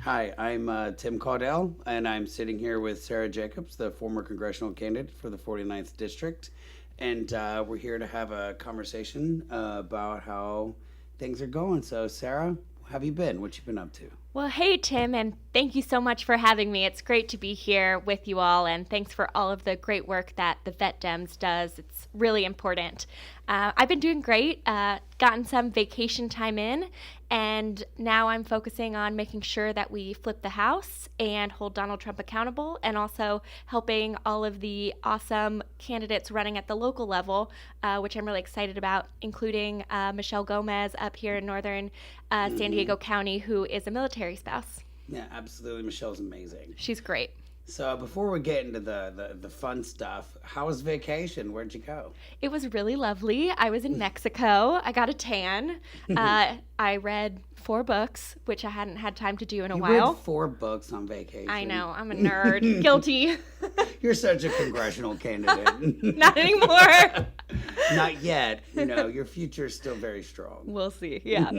Hi, I'm Tim Caudell, and I'm sitting here with Sara Jacobs, the former congressional candidate for the 49th District. And we're here to have a conversation about how things are going. So, Sara, how have you been? What you been up to? Well, hey, Tim, and thank you so much for having me. It's great to be here with you all, and thanks for all of the great work that the VetDems does. It's really important. I've been doing great, gotten some vacation time in, and now I'm focusing on making sure that we flip the House and hold Donald Trump accountable, and also helping all of the awesome candidates running at the local level, which I'm really excited about, including Michelle Gomez up here in northern San Diego County, who is a military spouse. Yeah, absolutely. Michelle's amazing. She's great. So, before we get into the fun stuff, how was vacation? Where'd you go? It was really lovely. I was in Mexico. I got a tan. I read 4 books, which I hadn't had time to do in a You while. read 4 books on vacation. I know. I'm a nerd. Guilty. You're such a congressional candidate. Not anymore. Not yet. Your future is still very strong. We'll see. Yeah.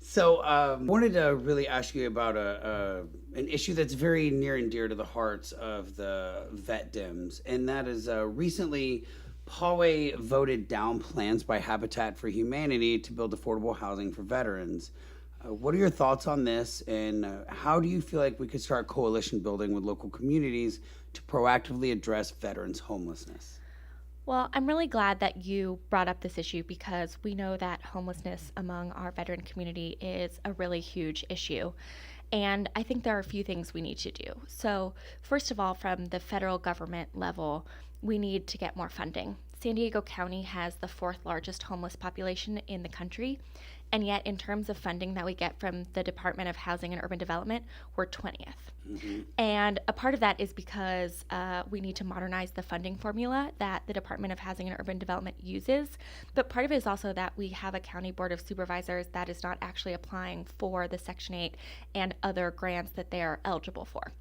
So, wanted to really ask you about an issue that's very near and dear to the hearts of the VetDems, and that is recently Poway voted down plans by Habitat for Humanity to build affordable housing for veterans. What are your thoughts on this, and how do you feel like we could start coalition building with local communities to proactively address veterans' homelessness? Well, I'm really glad that you brought up this issue because we know that homelessness among our veteran community is a really huge issue. And I think there are a few things we need to do. So, first of all, from the federal government level, we need to get more funding. San Diego County has the 4th largest homeless population in the country. And yet, in terms of funding that we get from the Department of Housing and Urban Development, we're 20th. Mm-hmm. And a part of that is because we need to modernize the funding formula that the Department of Housing and Urban Development uses. But part of it is also that we have a county board of supervisors that is not actually applying for the Section 8 and other grants that they are eligible for.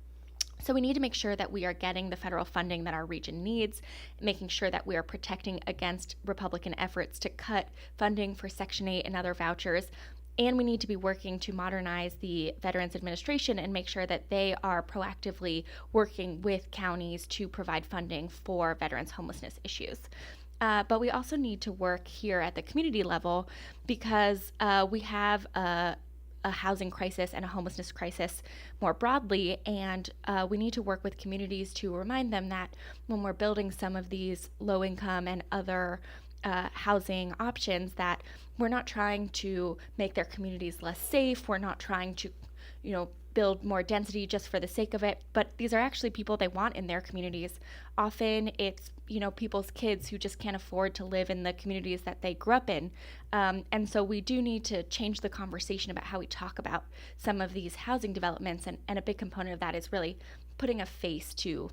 So we need to make sure that we are getting the federal funding that our region needs, making sure that we are protecting against Republican efforts to cut funding for Section 8 and other vouchers. And we need to be working to modernize the Veterans Administration and make sure that they are proactively working with counties to provide funding for veterans' homelessness issues. But we also need to work here at the community level because we have a housing crisis and a homelessness crisis more broadly, and we need to work with communities to remind them that when we're building some of these low-income and other housing options, that we're not trying to make their communities less safe. We're not trying to, build more density just for the sake of it, but these are actually people they want in their communities. Often it's, people's kids who just can't afford to live in the communities that they grew up in. And so we do need to change the conversation about how we talk about some of these housing developments. And a big component of that is really putting a face to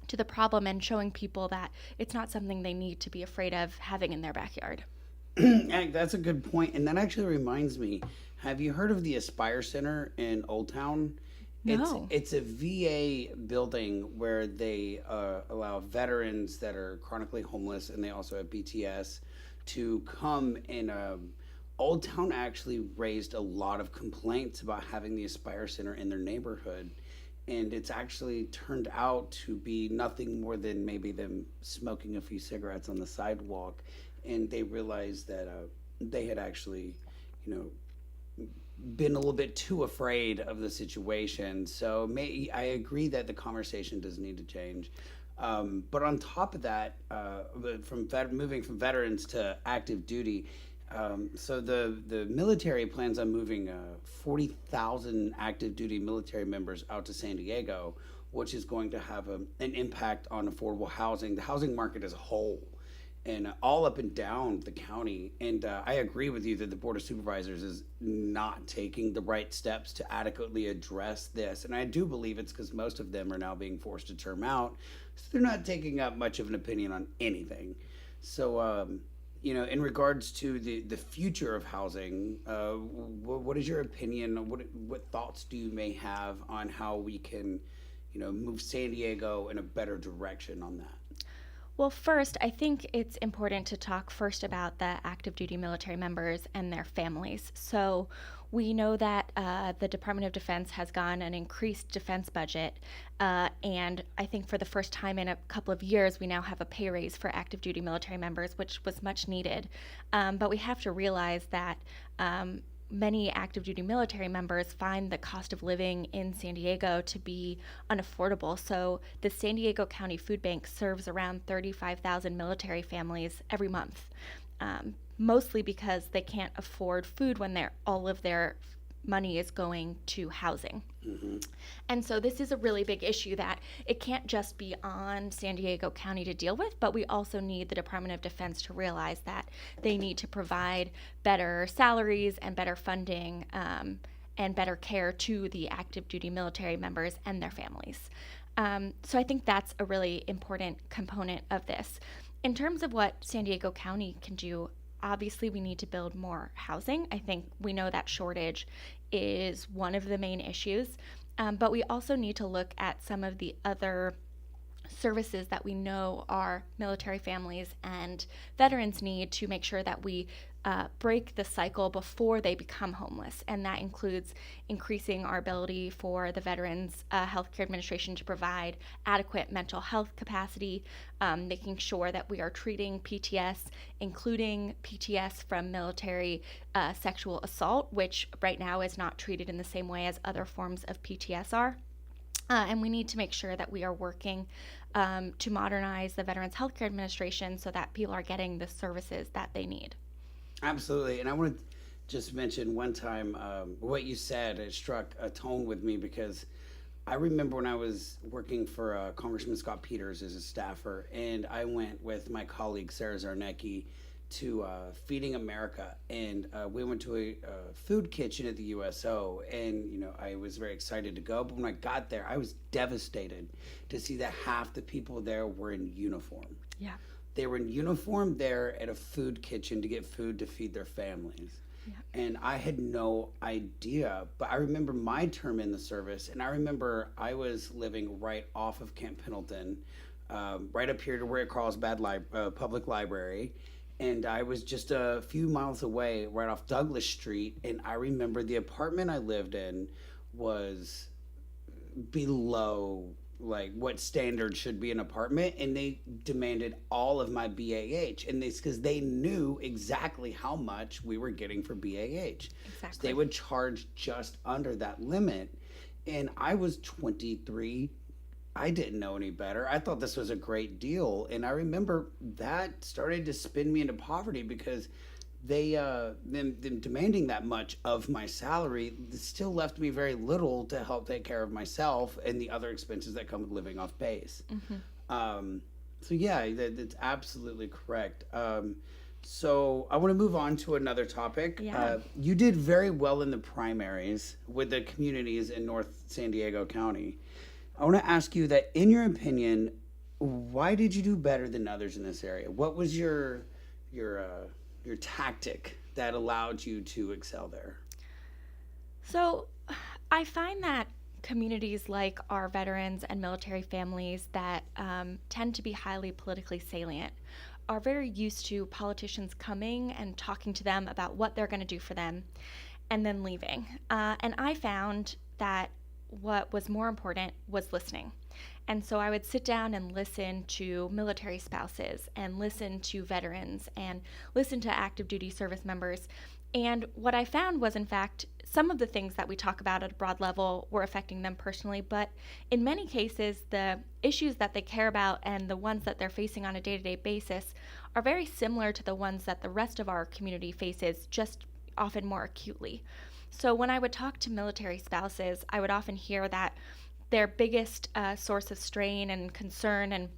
the problem and showing people that it's not something they need to be afraid of having in their backyard. That's a good point. And that actually reminds me, have you heard of the Aspire Center in Old Town? No. It's a VA building where they allow veterans that are chronically homeless, and they also have PTS, to come in. Old Town actually raised a lot of complaints about having the Aspire Center in their neighborhood. And it's actually turned out to be nothing more than maybe them smoking a few cigarettes on the sidewalk. And they realized that they had actually, been a little bit too afraid of the situation. So I agree that the conversation does need to change. But on top of that, moving from veterans to active duty, so the military plans on moving 40,000 active duty military members out to San Diego, which is going to have an impact on affordable housing, the housing market as a whole, and all up and down the county. And I agree with you that the Board of Supervisors is not taking the right steps to adequately address this. And I do believe it's because most of them are now being forced to term out, so they're not taking up much of an opinion on anything. So, in regards to the future of housing, what is your opinion? What thoughts do you may have on how we can, move San Diego in a better direction on that? Well, first, I think it's important to talk first about the active duty military members and their families. So, we know that the Department of Defense has gotten an increased defense budget, and I think for the first time in a couple of years, we now have a pay raise for active duty military members, which was much needed. But we have to realize that many active duty military members find the cost of living in San Diego to be unaffordable. So the San Diego County Food Bank serves around 35,000 military families every month, mostly because they can't afford food when all of their money is going to housing. Mm-hmm. And so this is a really big issue that it can't just be on San Diego County to deal with, but we also need the Department of Defense to realize that they need to provide better salaries and better funding and better care to the active duty military members and their families. So I think that's a really important component of this. In terms of what San Diego County can do, obviously we need to build more housing. I think we know that shortage is one of the main issues, but we also need to look at some of the other services that we know our military families and veterans need to make sure that we break the cycle before they become homeless. And that includes increasing our ability for the Veterans Healthcare Administration to provide adequate mental health capacity, making sure that we are treating PTS, including PTS from military sexual assault, which right now is not treated in the same way as other forms of PTS are. And we need to make sure that we are working to modernize the Veterans Healthcare Administration so that people are getting the services that they need. Absolutely. And I want to just mention one time what you said, it struck a tone with me because I remember when I was working for Congressman Scott Peters as a staffer, and I went with my colleague Sara Jacobs to Feeding America, and we went to a food kitchen at the USO, and I was very excited to go, but when I got there I was devastated to see that half the people there were in uniform. Yeah. They were in uniform there at a food kitchen to get food to feed their families. Yeah. And I had no idea, but I remember my term in the service, and I remember I was living right off of Camp Pendleton, right up here to where Carlsbad Public Library, and I was just a few miles away, right off Douglas Street, and I remember the apartment I lived in was below like what standard should be an apartment, and they demanded all of my BAH, and because they knew exactly how much we were getting for BAH. Exactly. So they would charge just under that limit, and I was 23. I didn't know any better. I thought this was a great deal, and I remember that started to spin me into poverty because them demanding that much of my salary still left me very little to help take care of myself and the other expenses that come with living off base. Mm-hmm. So yeah, that's absolutely correct. So I want to move on to another topic. Yeah. You did very well in the primaries with the communities in North San Diego County. I want to ask you that, in your opinion, why did you do better than others in this area? What was your tactic that allowed you to excel there? So I find that communities like our veterans and military families that tend to be highly politically salient are very used to politicians coming and talking to them about what they're going to do for them and then leaving. And I found that what was more important was listening. And so I would sit down and listen to military spouses and listen to veterans and listen to active duty service members. And what I found was, in fact, some of the things that we talk about at a broad level were affecting them personally, but in many cases, the issues that they care about and the ones that they're facing on a day-to-day basis are very similar to the ones that the rest of our community faces, just often more acutely. So when I would talk to military spouses, I would often hear that their biggest source of strain and concern, and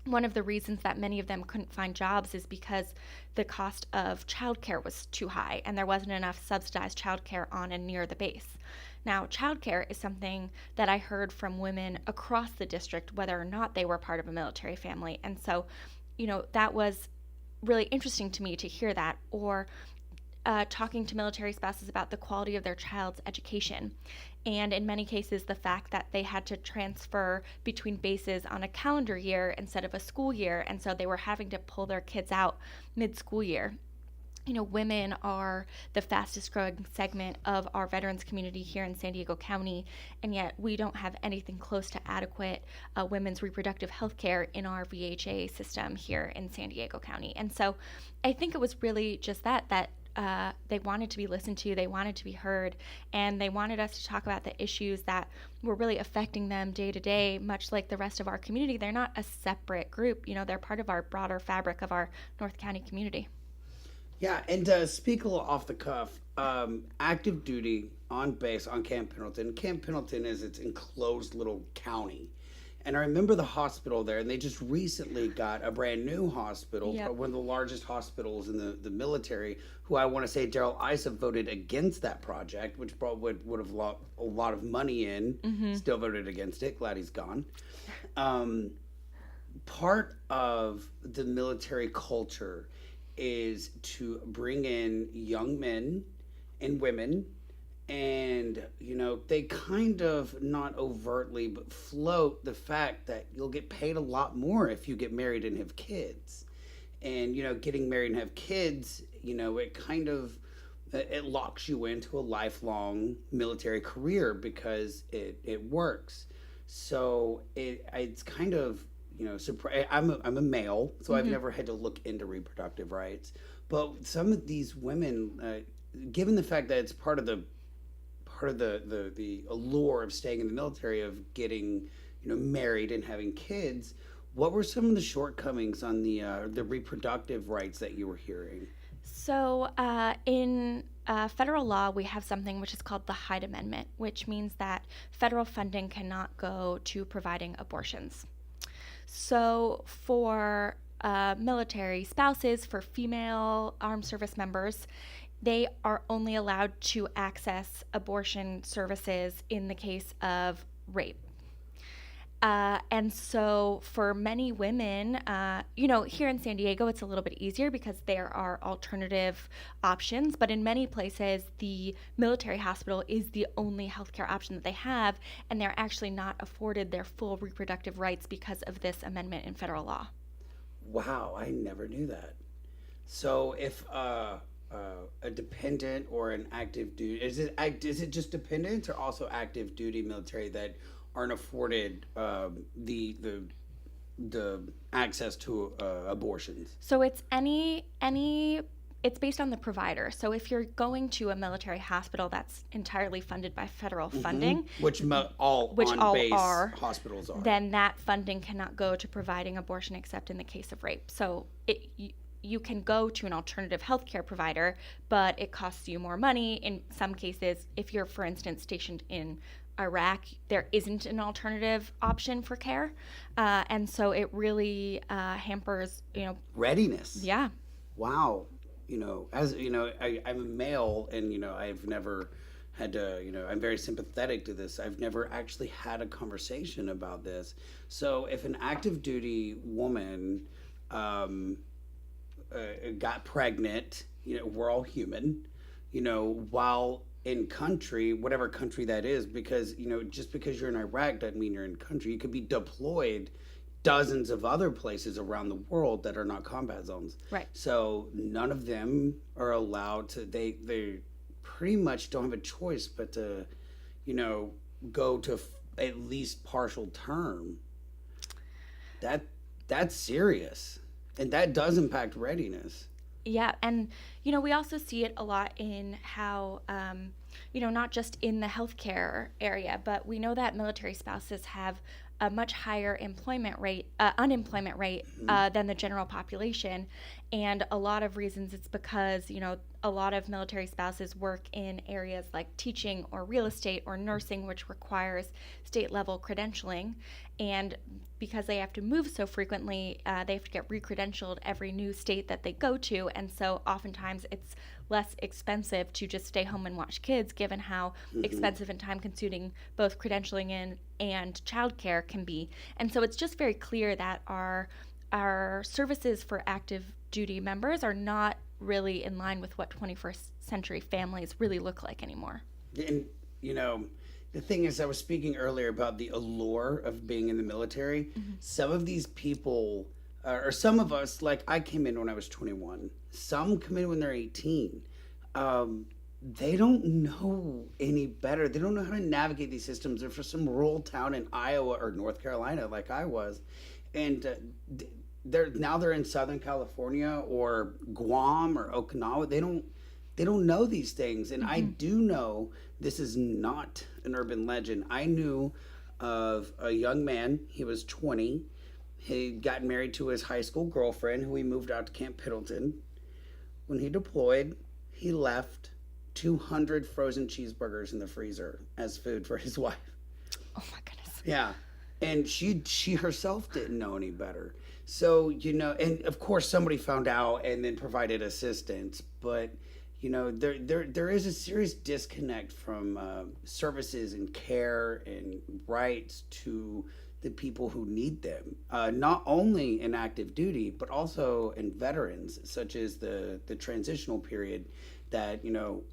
one of the reasons that many of them couldn't find jobs, is because the cost of childcare was too high and there wasn't enough subsidized childcare on and near the base. Now, childcare is something that I heard from women across the district, whether or not they were part of a military family. And so, that was really interesting to me to hear that. Or talking to military spouses about the quality of their child's education. And in many cases, the fact that they had to transfer between bases on a calendar year instead of a school year, and so they were having to pull their kids out mid-school year. Women are the fastest growing segment of our veterans community here in San Diego County, and yet we don't have anything close to adequate women's reproductive health care in our VHA system here in San Diego County. And so I think it was really just that they wanted to be listened to, they wanted to be heard, and they wanted us to talk about the issues that were really affecting them day to day, much like the rest of our community. They're not a separate group, they're part of our broader fabric of our North County community. Yeah, and speak a little off the cuff, active duty on base on Camp Pendleton. Camp Pendleton is its enclosed little county. And I remember the hospital there, and they just recently got a brand new hospital, Yep. one of the largest hospitals in the military, who I want to say Daryl Issa voted against that project, which probably would have lost a lot of money in, still voted against it. Glad he's gone. Part of the military culture is to bring in young men and women, and they kind of not overtly but float the fact that you'll get paid a lot more if you get married and have kids. And getting married and have kids, it kind of it locks you into a lifelong military career because it works. So it's kind of I'm a male, so I've never had to look into reproductive rights. But some of these women, given the fact that it's part of the allure of staying in the military, of getting married and having kids, what were some of the shortcomings on the reproductive rights that you were hearing? So in federal law, we have something which is called the Hyde Amendment, which means that federal funding cannot go to providing abortions. So for military spouses, for female armed service members, they are only allowed to access abortion services in the case of rape. And so for many women, here in San Diego, it's a little bit easier because there are alternative options. But in many places, the military hospital is the only healthcare option that they have, and they're actually not afforded their full reproductive rights because of this amendment in federal law. Wow, I never knew that. So if a dependent or an active duty, is it just dependents or also active duty military that aren't afforded the access to abortions? So it's it's based on the provider. So if you're going to a military hospital that's entirely funded by federal funding, which all on-base hospitals are, then that funding cannot go to providing abortion except in the case of rape. So you can go to an alternative healthcare provider, but it costs you more money. In some cases, if you're, for instance, stationed in Iraq, there isn't an alternative option for care, and so it really hampers, readiness. Yeah. Wow. As I'm a male, and I've never had to. I'm very sympathetic to this. I've never actually had a conversation about this. So if an active duty woman got pregnant, we're all human, while in country, whatever country that is, because just because you're in Iraq doesn't mean you're in country. You could be deployed dozens of other places around the world that are not combat zones. Right. So none of them are allowed to. They pretty much don't have a choice but to, go to at least partial term. That's serious, and that does impact readiness. Yeah, and we also see it a lot in how not just in the healthcare area, but we know that military spouses have a much higher unemployment rate than the general population, and a lot of reasons it's because a lot of military spouses work in areas like teaching or real estate or nursing, which requires state level credentialing, and because they have to move so frequently, they have to get recredentialed every new state that they go to, and so oftentimes it's less expensive to just stay home and watch kids, given how expensive and time consuming both credentialing in and childcare can be. And so it's just very clear that our services for active duty members are not really in line with what 21st century families really look like anymore. And The thing is, I was speaking earlier about the allure of being in the military. Some of these people, or some of us, like I came in when I was 21. Some come in when they're 18. They don't know any better. They don't know how to navigate these systems. They're from some rural town in Iowa or North Carolina, like I was, and they're in Southern California or Guam or Okinawa. They don't know these things, and I do know this is not an urban legend. I knew of a young man. He was 20. He got married to his high school girlfriend, who he moved out to Camp Pendleton. When he deployed, he left 200 frozen cheeseburgers in the freezer as food for his wife. Oh my goodness. Yeah. And she herself didn't know any better. So, and of course somebody found out and then provided assistance, but there is a serious disconnect from services and care and rights to the people who need them, not only in active duty, but also in veterans, such as the transitional period that,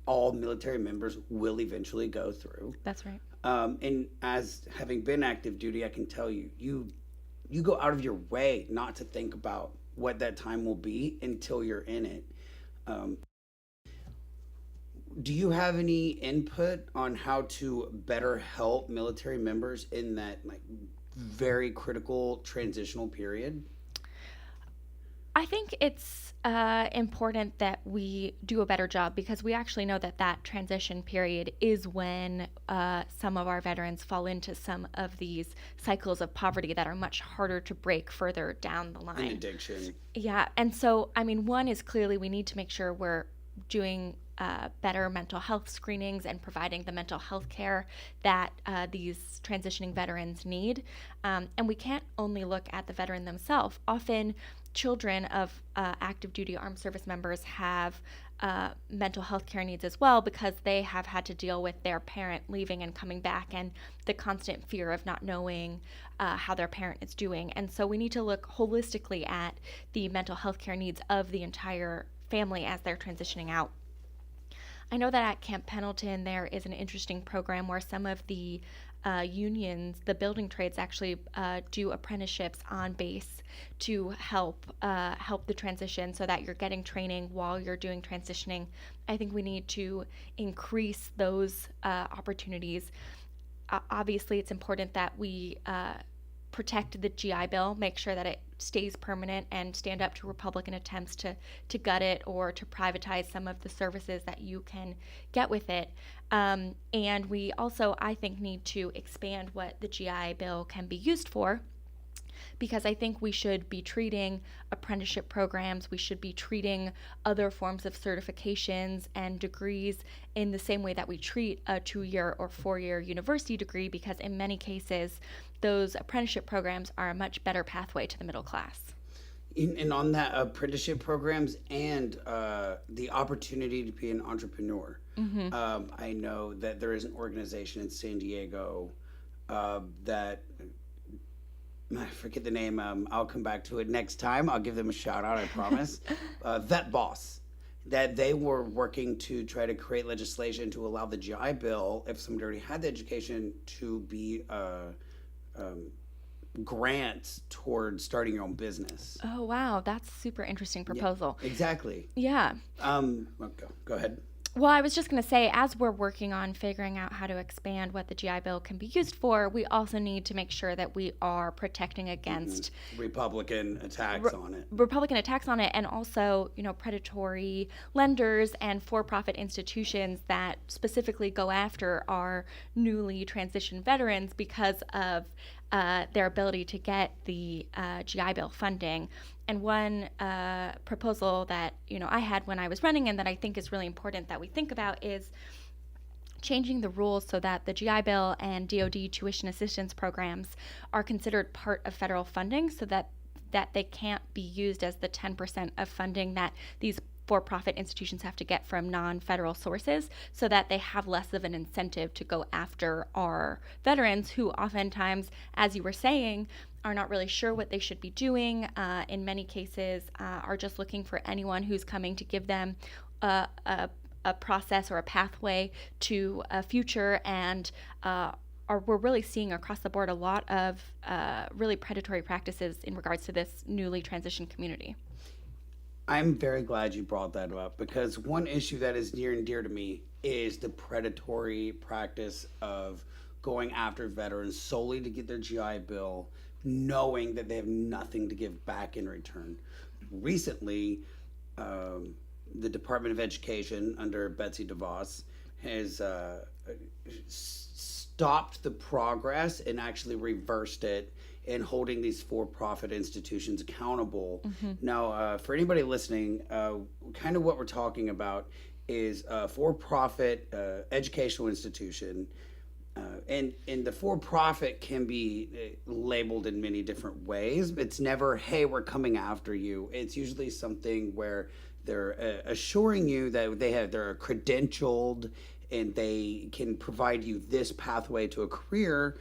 all military members will eventually go through. That's right. And as having been active duty, I can tell you, you go out of your way not to think about what that time will be until you're in it. Do you have any input on how to better help military members in that very critical transitional period? I think it's important that we do a better job, because we actually know that transition period is when some of our veterans fall into some of these cycles of poverty that are much harder to break further down the line. And addiction. Yeah. And so, one is clearly we need to make sure we're doing better mental health screenings and providing the mental health care that these transitioning veterans need. And we can't only look at the veteran themselves. Often children of active duty armed service members have mental health care needs as well, because they have had to deal with their parent leaving and coming back, and the constant fear of not knowing how their parent is doing. And so we need to look holistically at the mental health care needs of the entire family as they're transitioning out. I know that at Camp Pendleton there is an interesting program where some of the unions, the building trades, actually do apprenticeships on base to help the transition, so that you're getting training while you're doing transitioning. I think we need to increase those opportunities. Obviously, it's important that we protect the GI Bill, make sure that it stays permanent, and stand up to Republican attempts to gut it or to privatize some of the services that you can get with it. And we also, I think, need to expand what the GI Bill can be used for, because I think we should be treating apprenticeship programs, we should be treating other forms of certifications and degrees in the same way that we treat a 2-year or 4-year university degree, because in many cases, those apprenticeship programs are a much better pathway to the middle class. And on that, apprenticeship programs and the opportunity to be an entrepreneur. I know that there is an organization in San Diego that, I forget the name. I'll come back to it next time. I'll give them a shout out, I promise. VetBoss. That they were working to try to create legislation to allow the GI Bill, if somebody already had the education, to be grants towards starting your own business. Oh, wow. That's a super interesting proposal. Yeah, exactly. Yeah. Go ahead. Well, I was just going to say, as we're working on figuring out how to expand what the GI Bill can be used for, we also need to make sure that we are protecting against Republican attacks on it. Republican attacks on it, and also, predatory lenders and for-profit institutions that specifically go after our newly transitioned veterans because of their ability to get the GI Bill funding. And one proposal that I had when I was running, and that I think is really important that we think about, is changing the rules so that the GI Bill and DoD tuition assistance programs are considered part of federal funding, so that they can't be used as the 10% of funding that these for-profit institutions have to get from non-federal sources, so that they have less of an incentive to go after our veterans, who oftentimes, as you were saying, are not really sure what they should be doing. In many cases, are just looking for anyone who's coming to give them a a process or a pathway to a future, and we're really seeing across the board a lot of really predatory practices in regards to this newly transitioned community. I'm very glad you brought that up, because one issue that is near and dear to me is the predatory practice of going after veterans solely to get their GI Bill, knowing that they have nothing to give back in return. Recently, the Department of Education under Betsy DeVos has stopped the progress and actually reversed it in holding these for-profit institutions accountable. Now, for anybody listening, kind of what we're talking about is a for-profit educational institution. And the for-profit can be labeled in many different ways. It's never, hey, we're coming after you. It's usually something where they're assuring you that they're credentialed and they can provide you this pathway to a career,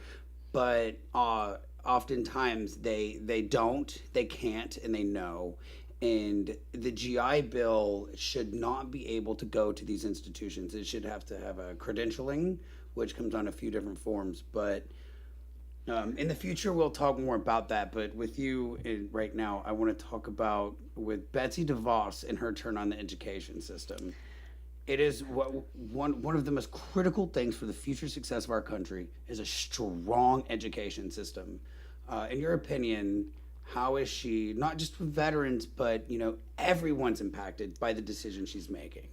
but oftentimes they don't, they can't, and they know. And the GI Bill should not be able to go to these institutions. It should have to have a credentialing, which comes on a few different forms. But in the future, we'll talk more about that. But with you right now, I want to talk about with Betsy DeVos and her turn on the education system. It is one of the most critical things for the future success of our country is a strong education system. In your opinion, how is she, not just with veterans, but everyone's impacted by the decision she's making?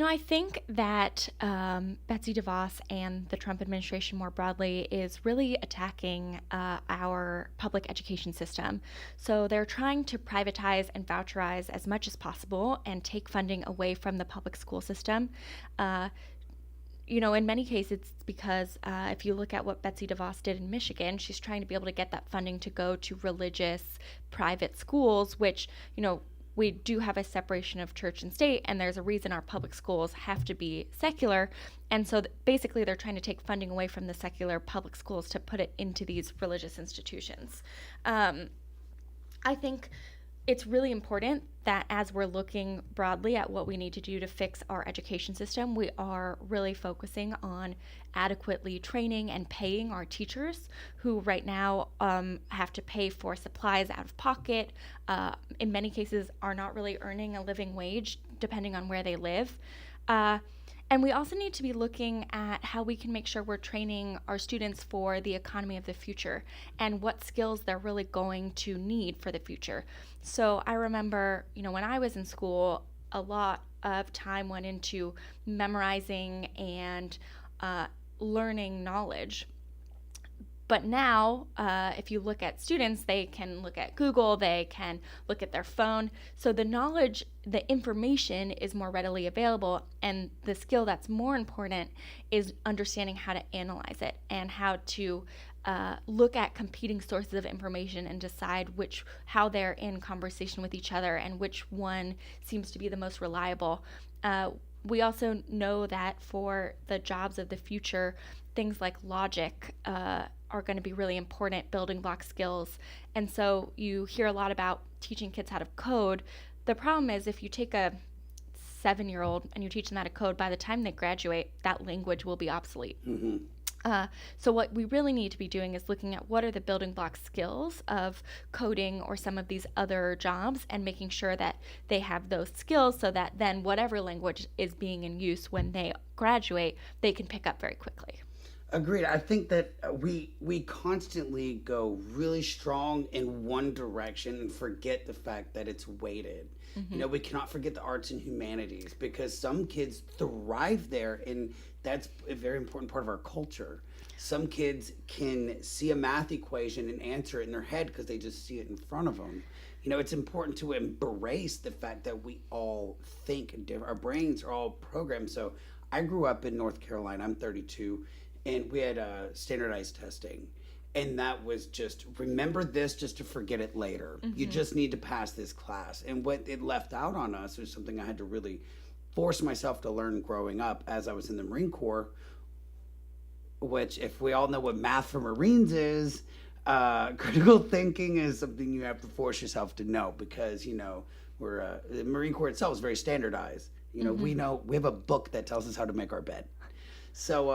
I think that Betsy DeVos and the Trump administration more broadly is really attacking our public education system. So they're trying to privatize and voucherize as much as possible and take funding away from the public school system. In many cases, it's because if you look at what Betsy DeVos did in Michigan, she's trying to be able to get that funding to go to religious private schools, which, we do have a separation of church and state, and there's a reason our public schools have to be secular. And so basically they're trying to take funding away from the secular public schools to put it into these religious institutions. I think it's really important that as we're looking broadly at what we need to do to fix our education system, we are really focusing on adequately training and paying our teachers, who right now have to pay for supplies out of pocket, in many cases are not really earning a living wage depending on where they live. And we also need to be looking at how we can make sure we're training our students for the economy of the future and what skills they're really going to need for the future. So I remember, when I was in school, a lot of time went into memorizing and learning knowledge. But now, if you look at students, they can look at Google, they can look at their phone. So the knowledge, the information is more readily available. And the skill that's more important is understanding how to analyze it and how to look at competing sources of information and decide how they're in conversation with each other and which one seems to be the most reliable. We also know that for the jobs of the future, things like logic are going to be really important building block skills. And so you hear a lot about teaching kids how to code. The problem is if you take a 7-year-old and you teach them how to code, by the time they graduate, that language will be obsolete. Mm-hmm. So what we really need to be doing is looking at what are the building block skills of coding or some of these other jobs and making sure that they have those skills so that then whatever language is being in use when they graduate, they can pick up very quickly. Agreed. I think that we constantly go really strong in one direction and forget the fact that it's weighted. Mm-hmm. We cannot forget the arts and humanities because some kids thrive there, and that's a very important part of our culture. Some kids can see a math equation and answer it in their head because they just see it in front of them. It's important to embrace the fact that we all think different. Our brains are all programmed. So I grew up in North Carolina. I'm 32. And we had standardized testing. And that was just, remember this just to forget it later. Mm-hmm. You just need to pass this class. And what it left out on us was something I had to really force myself to learn growing up as I was in the Marine Corps, which if we all know what math for Marines is, critical thinking is something you have to force yourself to know because, the Marine Corps itself is very standardized. You know, we have a book that tells us how to make our bed. So,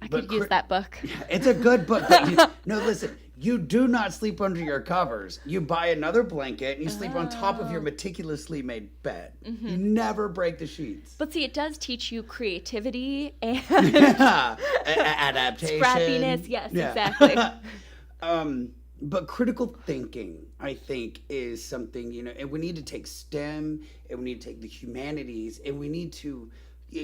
I could use that book. it's a good book. But no, listen, you do not sleep under your covers. You buy another blanket and you sleep on top of your meticulously made bed. You never break the sheets. But see, it does teach you creativity and Adaptation. scrappiness. Yes, exactly. But critical thinking, I think, is something, you know, and we need to take STEM, and we need to take the humanities, and we need to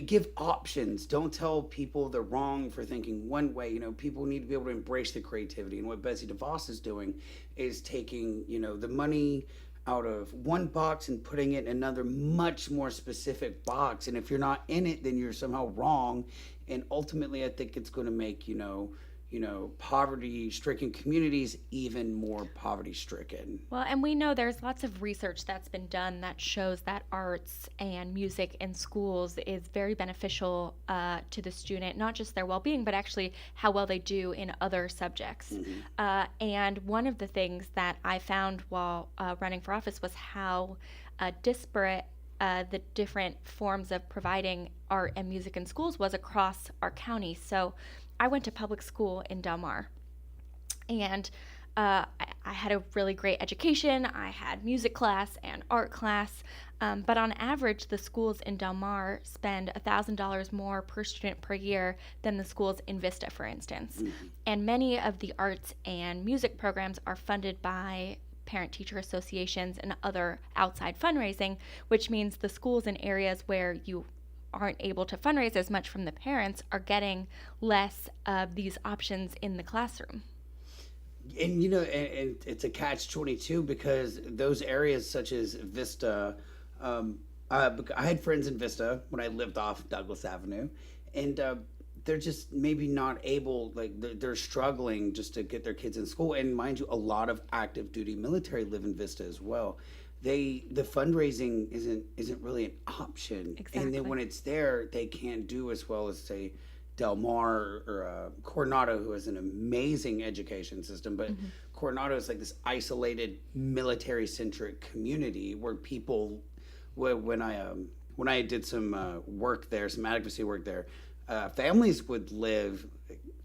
give options. Don't tell people they're wrong for thinking one way. You know, people need to be able to embrace the creativity. And what Betsy DeVos is doing is taking, you know, the money out of one box and putting it in another much more specific box. And if you're not in it, then you're somehow wrong. And ultimately, I think it's going to make, you know, poverty-stricken communities even more poverty-stricken. Well, and we know there's lots of research that's been done that shows that arts and music in schools is very beneficial to the student, not just their well-being, but actually how well they do in other subjects. And one of the things that I found while running for office was how disparate the different forms of providing art and music in schools was across our county. So I went to public school in Del Mar, and I had a really great education. I had music class and art class, but on average, the schools in Del Mar spend $1,000 more per student per year than the schools in Vista, for instance. And many of the arts and music programs are funded by parent-teacher associations and other outside fundraising, which means the schools in areas where you aren't able to fundraise as much from the parents are getting less of these options in the classroom. And you know, and it's a catch-22 because those areas such as Vista, I had friends in Vista when I lived off Douglas Avenue, and they're just maybe not able, like they're struggling just to get their kids in school. And mind you, a lot of active duty military live in Vista as well. The fundraising isn't really an option. Exactly. And then when it's there, they can't do as well as, say, Del Mar or Coronado, who has an amazing education system. But Coronado is like this isolated military-centric community where people, when I did some work there, some advocacy work there, families would live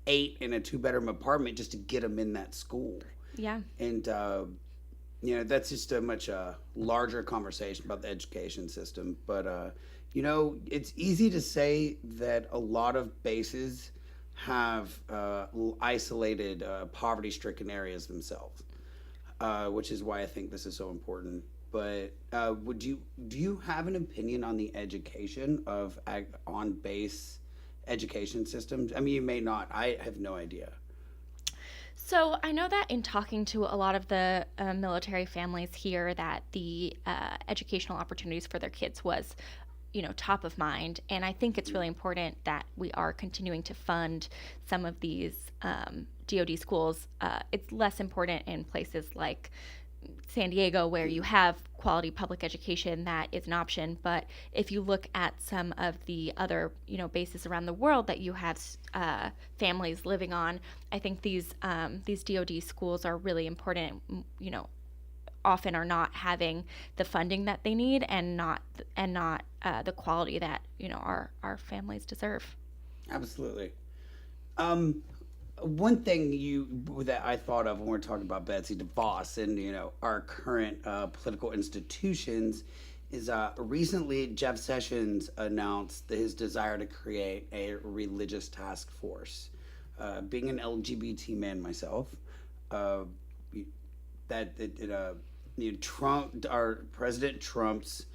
8 in a 2-bedroom apartment just to get them in that school. Yeah. And you know, that's just a much larger conversation about the education system. But, you know, it's easy to say that a lot of bases have isolated poverty-stricken areas themselves, which is why I think this is so important. But do you have an opinion on the education of on-base education systems? I mean, you may not. I have no idea. So I know that in talking to a lot of the military families here that the educational opportunities for their kids was, you know, top of mind. And I think it's really important that we are continuing to fund some of these DoD schools. It's less important in places like San Diego, where you have quality public education that is an option. But if you look at some of the other, you know, bases around the world that you have families living on, I think these DoD schools are really important. You know, often are not having the funding that they need and not the quality that, you know, our families deserve. Absolutely. One thing that I thought of when we're talking about Betsy DeVos and, you know, our current political institutions is recently Jeff Sessions announced his desire to create a religious task force. Being an LGBT man myself, President Trump's,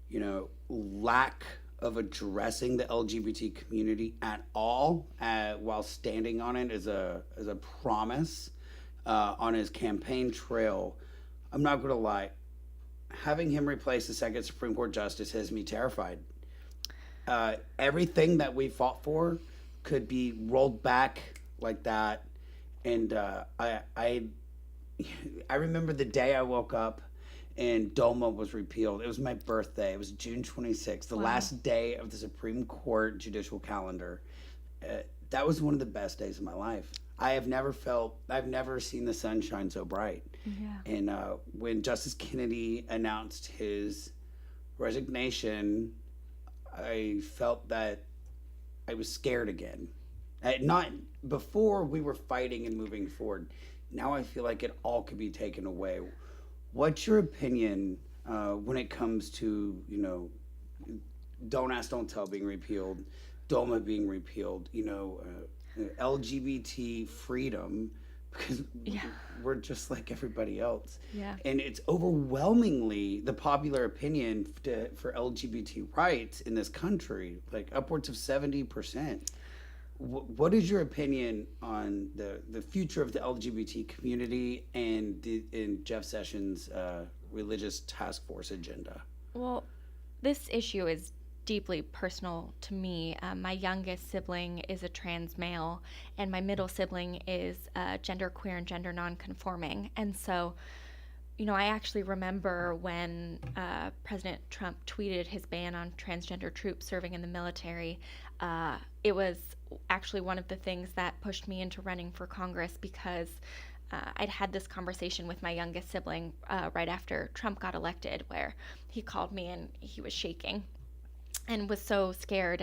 you know, lack of addressing the LGBT community at all, while standing on it as a promise on his campaign trail. I'm not going to lie, having him replace the second Supreme Court justice has me terrified. Everything that we fought for could be rolled back like that, and I remember the day I woke up and DOMA was repealed. It was my birthday. It was June 26th, the last day of the Supreme Court judicial calendar. That was one of the best days of my life. I've never seen the sun shine so bright. Yeah. And when Justice Kennedy announced his resignation, I felt that I was scared again. Not before we were fighting and moving forward. Now I feel like it all could be taken away. What's your opinion when it comes to, Don't Ask, Don't Tell being repealed, DOMA being repealed, LGBT freedom, because Yeah. we're just like everybody else. Yeah. And it's overwhelmingly the popular opinion for LGBT rights in this country, like upwards of 70%. What is your opinion on the future of the LGBT community and in Jeff Sessions' religious task force agenda? Well, this issue is deeply personal to me. My youngest sibling is a trans male, and my middle sibling is genderqueer and gender nonconforming. And so, I actually remember when President Trump tweeted his ban on transgender troops serving in the military. It was actually one of the things that pushed me into running for Congress because I'd had this conversation with my youngest sibling right after Trump got elected, where he called me and he was shaking and was so scared.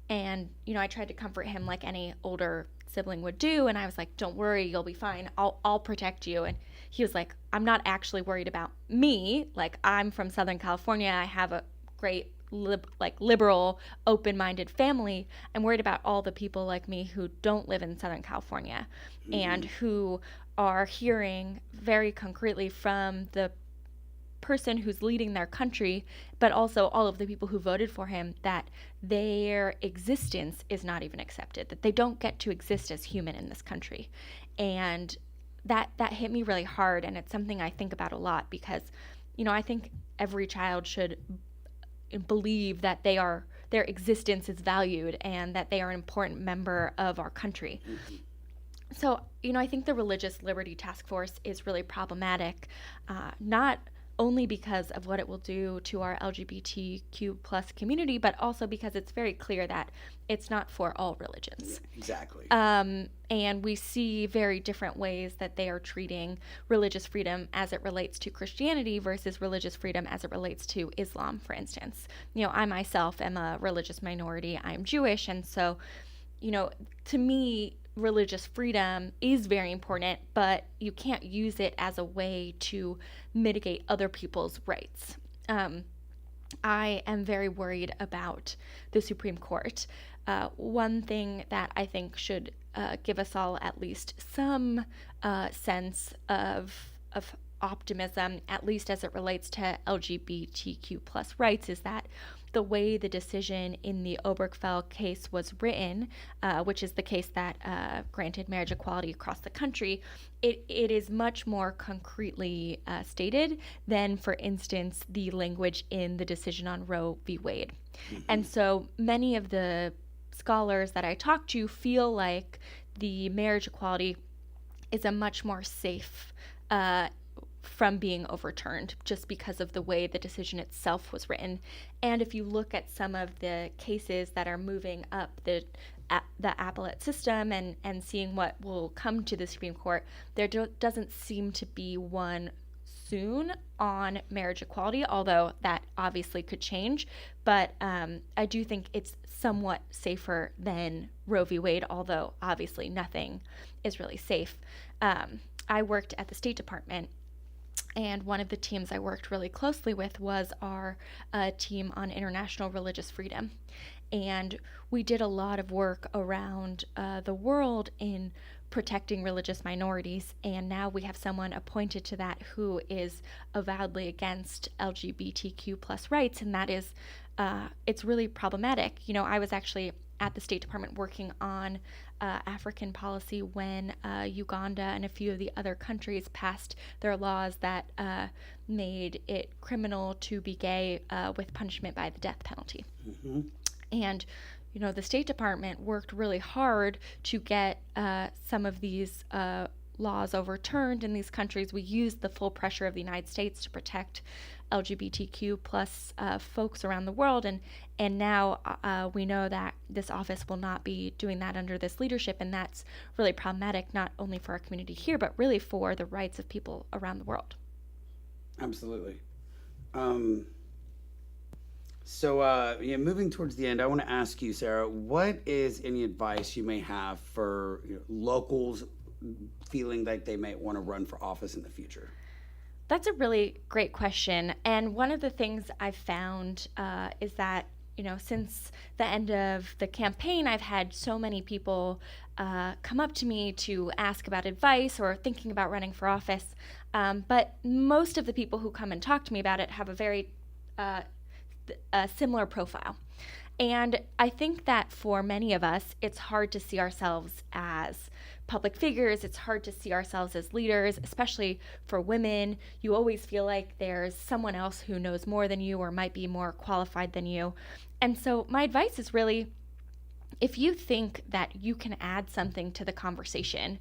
And I tried to comfort him like any older sibling would do, and I was like, don't worry, you'll be fine, I'll protect you. And he was like, I'm not actually worried about me, like I'm from Southern California, I have a great liberal, open-minded family. I'm worried about all the people like me who don't live in Southern California and who are hearing very concretely from the person who's leading their country, but also all of the people who voted for him, that their existence is not even accepted, that they don't get to exist as human in this country. And that hit me really hard, and it's something I think about a lot because, I think every child should believe that their existence is valued and that they are an important member of our country. So, I think the Religious Liberty Task Force is really problematic, not only because of what it will do to our LGBTQ plus community, but also because it's very clear that it's not for all religions. Yeah, exactly. And we see very different ways that they are treating religious freedom as it relates to Christianity versus religious freedom as it relates to Islam, for instance. I myself am a religious minority. I'm Jewish, and so, to me, religious freedom is very important, but you can't use it as a way to mitigate other people's rights. I am very worried about the Supreme Court. One thing that I think should give us all at least some sense of optimism, at least as it relates to LGBTQ plus rights, is that the way the decision in the Obergefell case was written, which is the case that granted marriage equality across the country, it is much more concretely stated than, for instance, the language in the decision on Roe v. Wade. And so many of the scholars that I talk to feel like the marriage equality is a much more safe from being overturned just because of the way the decision itself was written. And if you look at some of the cases that are moving up the appellate system and seeing what will come to the Supreme Court, there doesn't seem to be one soon on marriage equality, although that obviously could change. But I do think it's somewhat safer than Roe v. Wade, although obviously nothing is really safe. I worked at the State Department, and one of the teams I worked really closely with was our team on international religious freedom. And we did a lot of work around the world in protecting religious minorities, and now we have someone appointed to that who is avowedly against LGBTQ plus rights, and that is, it's really problematic. I was actually at the State Department working on African policy when Uganda and a few of the other countries passed their laws that made it criminal to be gay with punishment by the death penalty. Mm-hmm. And the State Department worked really hard to get some of these laws overturned in these countries. We used the full pressure of the United States to protect LGBTQ plus folks around the world, and now we know that this office will not be doing that under this leadership, and that's really problematic, not only for our community here, but really for the rights of people around the world. Absolutely. So, moving towards the end, I want to ask you, Sarah, what is any advice you may have for locals feeling like they might want to run for office in the future? That's a really great question. And one of the things I've found is that, since the end of the campaign, I've had so many people come up to me to ask about advice or thinking about running for office. But most of the people who come and talk to me about it have a very similar profile. And I think that for many of us, it's hard to see ourselves as public figures. It's hard to see ourselves as leaders, especially for women. You always feel like there's someone else who knows more than you or might be more qualified than you. And so my advice is really, if you think that you can add something to the conversation,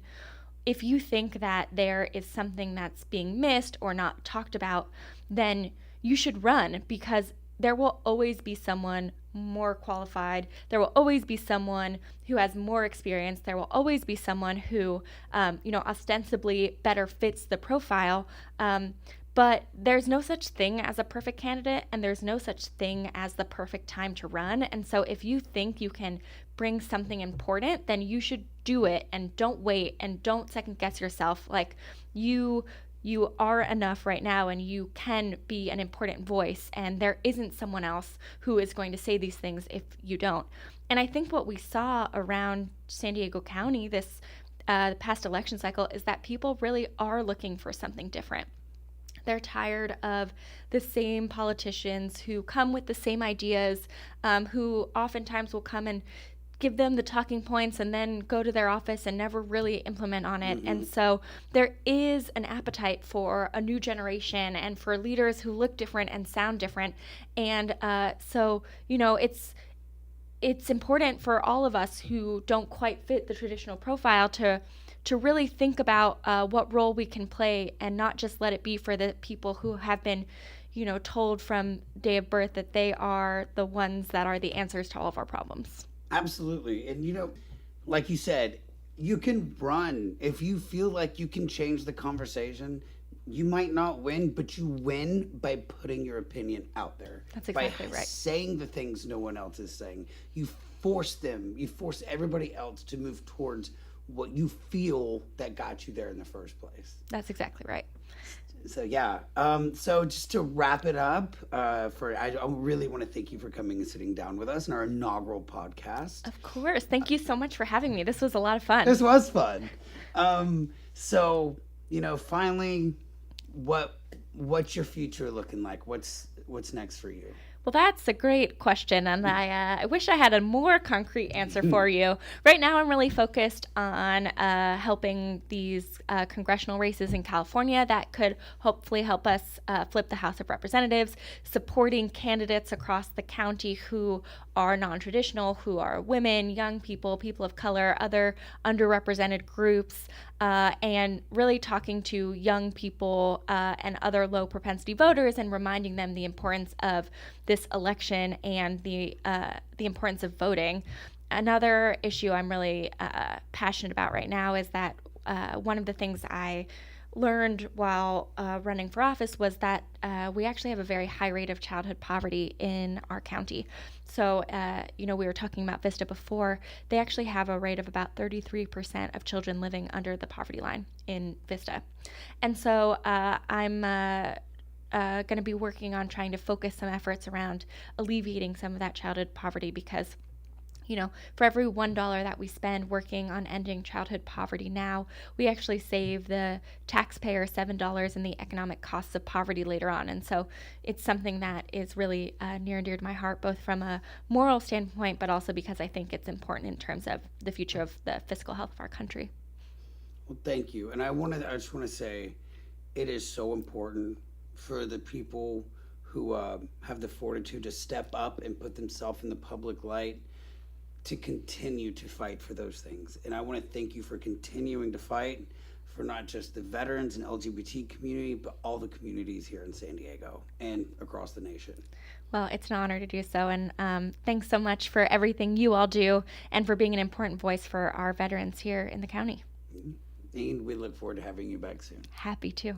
if you think that there is something that's being missed or not talked about, then you should run, because there will always be someone more qualified. There will always be someone who has more experience. There will always be someone who, ostensibly better fits the profile. But there's no such thing as a perfect candidate, and there's no such thing as the perfect time to run. And so if you think you can bring something important, then you should do it, and don't wait, and don't second guess yourself. Like, you are enough right now, and you can be an important voice, and there isn't someone else who is going to say these things if you don't. And I think what we saw around San Diego County this past election cycle is that people really are looking for something different. They're tired of the same politicians who come with the same ideas, who oftentimes will come and give them the talking points and then go to their office and never really implement on it. Mm-hmm. And so there is an appetite for a new generation and for leaders who look different and sound different. And it's important for all of us who don't quite fit the traditional profile to really think about what role we can play, and not just let it be for the people who have been told from day of birth that they are the ones that are the answers to all of our problems. Absolutely. And like you said, you can run if you feel like you can change the conversation. You might not win, but you win by putting your opinion out there. That's exactly right. By saying the things no one else is saying. You force everybody else to move towards what you feel that got you there in the first place. That's exactly right. So yeah. So just to wrap it up, I really want to thank you for coming and sitting down with us in our inaugural podcast. Of course. Thank you so much for having me. This was a lot of fun. This was fun. So finally, what's your future looking like? What's next for you? Well, that's a great question, and I wish I had a more concrete answer for you. Right now, I'm really focused on helping these congressional races in California that could hopefully help us flip the House of Representatives, supporting candidates across the county who are non-traditional, who are women, young people, people of color, other underrepresented groups, and really talking to young people and other low propensity voters and reminding them the importance of this election and the importance of voting. Another issue I'm really passionate about right now is that one of the things I learned while running for office was that we actually have a very high rate of childhood poverty in our county. So, we were talking about Vista before. They actually have a rate of about 33% of children living under the poverty line in Vista. And so I'm going to be working on trying to focus some efforts around alleviating some of that childhood poverty, because for every $1 that we spend working on ending childhood poverty now, we actually save the taxpayer $7 in the economic costs of poverty later on. And so it's something that is really near and dear to my heart, both from a moral standpoint, but also because I think it's important in terms of the future of the fiscal health of our country. Well, thank you. And I just want to say, it is so important for the people who have the fortitude to step up and put themselves in the public light to continue to fight for those things. And I want to thank you for continuing to fight for not just the veterans and LGBT community, but all the communities here in San Diego and across the nation. Well, it's an honor to do so. And thanks so much for everything you all do and for being an important voice for our veterans here in the county. And we look forward to having you back soon. Happy to.